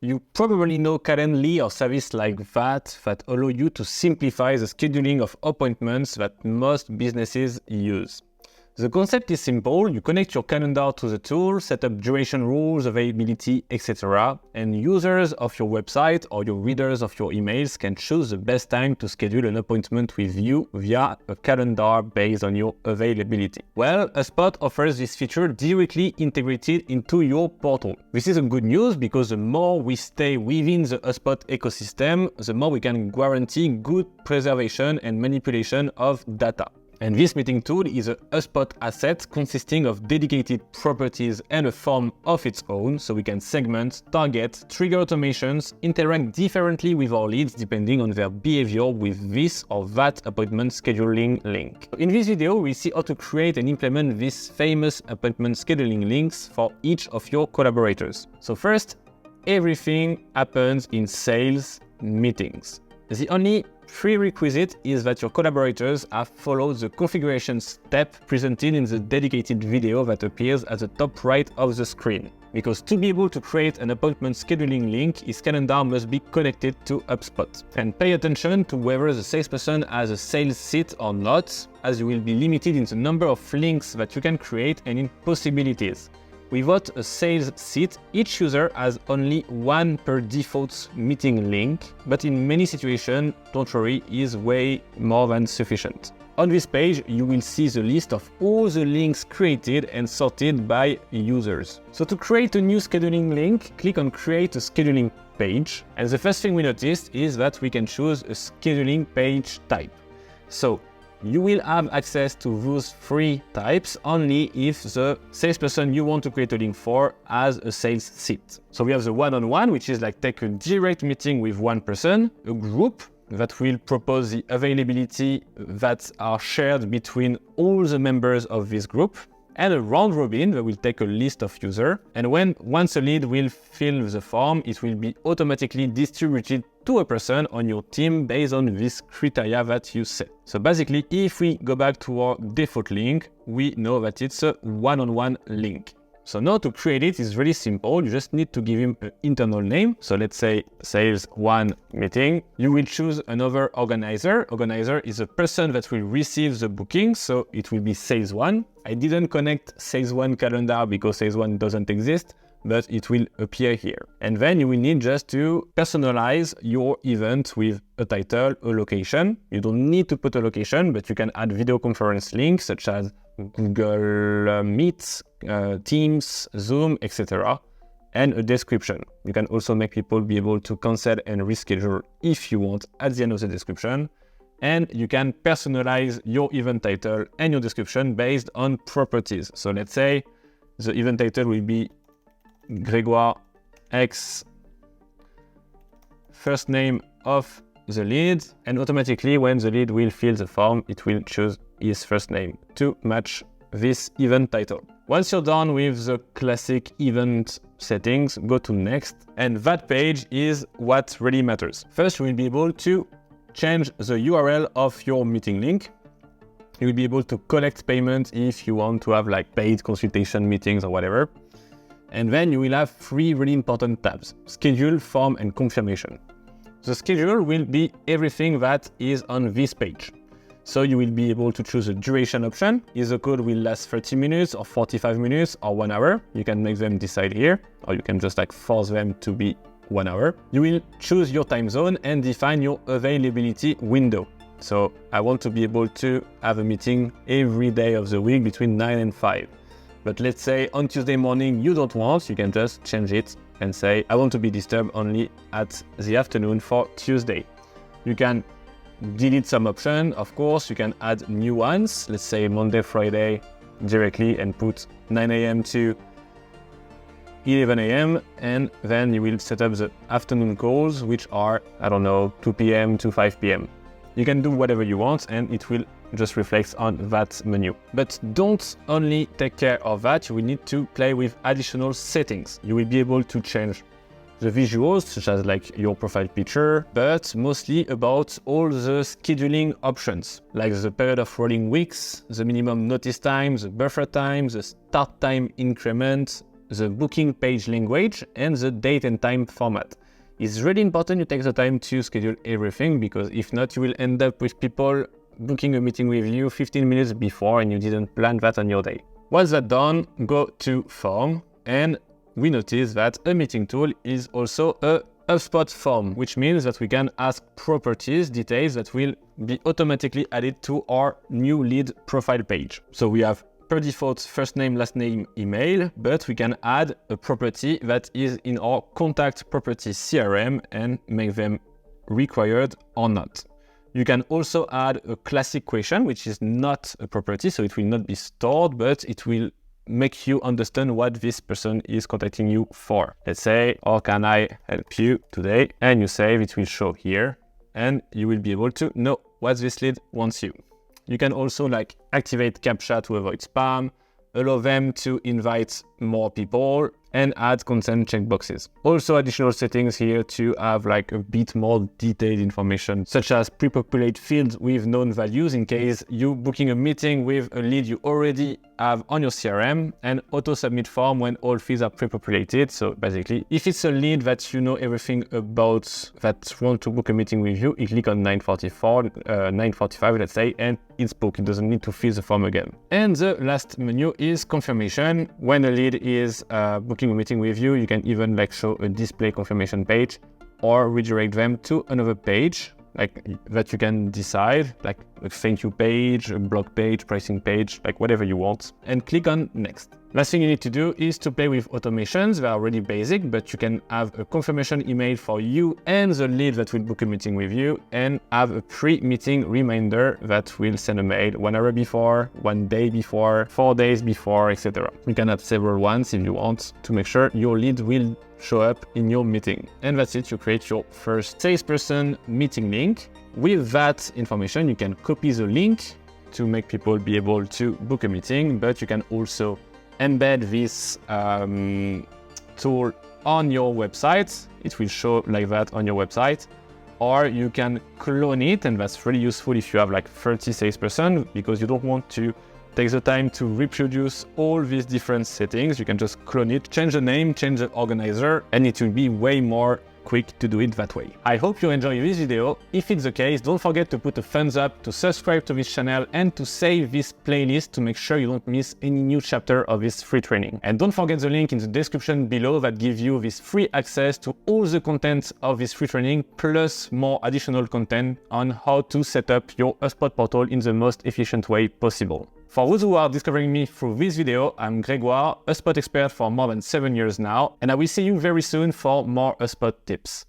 You probably know Calendly or service like that allow you to simplify the scheduling of appointments that most businesses use. The concept is simple. You connect your calendar to the tool, set up duration rules, availability, etc. And users of your website or your readers of your emails can choose the best time to schedule an appointment with you via a calendar based on your availability. Well, HubSpot offers this feature directly integrated into your portal. This is a good news because the more we stay within the HubSpot ecosystem, the more we can guarantee good preservation and manipulation of data. And this meeting tool is a HubSpot asset consisting of dedicated properties and a form of its own, so we can segment, target, trigger automations, interact differently with our leads depending on their behavior with this or that appointment scheduling link. In this video, we see how to create and implement these famous appointment scheduling links for each of your collaborators. So first, everything happens in sales meetings. The only prerequisite is that your collaborators have followed the configuration step presented in the dedicated video that appears at the top right of the screen. Because to be able to create an appointment scheduling link, his calendar must be connected to HubSpot. And pay attention to whether the salesperson has a sales seat or not, as you will be limited in the number of links that you can create and in possibilities. Without a sales seat, each user has only one per default meeting link, but in many situations, don't worry, is way more than sufficient. On this page, you will see the list of all the links created and sorted by users. So to create a new scheduling link, click on Create a Scheduling Page, and the first thing we noticed is that we can choose a scheduling page type. So you will have access to those three types only if the salesperson you want to create a link for has a sales seat. So we have the one-on-one, which is like take a direct meeting with one person, a group that will propose the availability that are shared between all the members of this group, and a round robin that will take a list of users. And once a lead will fill the form, it will be automatically distributed to a person on your team based on this criteria that you set. So basically, if we go back to our default link, we know that it's a one-on-one link. So now to create it is really simple. You just need to give him an internal name. So let's say sales one meeting. You will choose another organizer. Organizer is a person that will receive the booking. So it will be sales one. I didn't connect sales one calendar because sales one doesn't exist, but it will appear here. And then you will need just to personalize your event with a title, a location. You don't need to put a location, but you can add video conference links such as Google Meet, Teams, Zoom, etc. and a description. You can also make people be able to cancel and reschedule if you want at the end of the description. And you can personalize your event title and your description based on properties. So let's say the event title will be Grégoire X, first name of the lead, and automatically when the lead will fill the form, it will choose his first name to match this event title. Once you're done with the classic event settings, go to next, and that page is what really matters. First, you will be able to change the URL of your meeting link. You will be able to collect payment if you want to have like paid consultation meetings or whatever. And then you will have three really important tabs: schedule, form, and confirmation. The schedule will be everything that is on this page. So you will be able to choose a duration option. If the code will last 30 minutes or 45 minutes or 1 hour, you can make them decide here, or you can just like force them to be 1 hour. You will choose your time zone and define your availability window. So I want to be able to have a meeting every day of the week between 9 and 5. But let's say on Tuesday morning you don't want, you can just change it and say, I want to be disturbed only at the afternoon for Tuesday. You can delete some options, of course, you can add new ones, let's say Monday, Friday directly and put 9 a.m. to 11 a.m. and then you will set up the afternoon calls, which are, 2 p.m. to 5 p.m. You can do whatever you want and it will just reflects on that menu. But don't only take care of that, you will need to play with additional settings. You will be able to change the visuals, such as like your profile picture, but mostly about all the scheduling options, like the period of rolling weeks, the minimum notice time, the buffer time, the start time increment, the booking page language, and the date and time format. It's really important you take the time to schedule everything, because if not, you will end up with people booking a meeting with you 15 minutes before and you didn't plan that on your day. Once that's done, go to form, and we notice that a meeting tool is also a HubSpot form, which means that we can ask properties, details that will be automatically added to our new lead profile page. So we have per default first name, last name, email, but we can add a property that is in our contact property CRM and make them required or not. You can also add a classic question, which is not a property, so it will not be stored, but it will make you understand what this person is contacting you for. Let's say, how can I help you today? And you save, it will show here, and you will be able to know what this lead wants you. You can also activate CAPTCHA to avoid spam, allow them to invite more people, and add consent checkboxes. Also additional settings here to have a bit more detailed information, such as pre-populate fields with known values in case you booking a meeting with a lead you already have on your CRM, and auto-submit form when all fields are pre-populated. So basically, if it's a lead that you know everything about that want to book a meeting with you, you click on 945, let's say, and it's booked. It doesn't need to fill the form again. And the last menu is confirmation. When a lead is booking a meeting with you, you can even show a display confirmation page or redirect them to another page that you can decide, a thank you page, a blog page, pricing page, whatever you want, and click on next. Last thing you need to do is to play with automations. They are already basic, but you can have a confirmation email for you and the lead that will book a meeting with you, and have a pre-meeting reminder that will send a mail 1 hour before, 1 day before, 4 days before, etc. You can have several ones if you want to make sure your lead will show up in your meeting. And that's it, you create your first salesperson meeting link. With that information, you can copy the link to make people be able to book a meeting, but you can also embed this tool on your website. It will show like that on your website, or you can clone it, and that's really useful if you have 30 salesperson, because you don't want to take the time to reproduce all these different settings. You can just clone it, change the name, change the organizer, and it will be way more quick to do it that way. I hope you enjoy this video. If it's the case, don't forget to put a thumbs up, to subscribe to this channel, and to save this playlist to make sure you don't miss any new chapter of this free training. And don't forget the link in the description below that gives you this free access to all the content of this free training, plus more additional content on how to set up your HubSpot portal in the most efficient way possible. For those who are discovering me through this video, I'm Grégoire, HubSpot expert for more than 7 years now, and I will see you very soon for more HubSpot tips.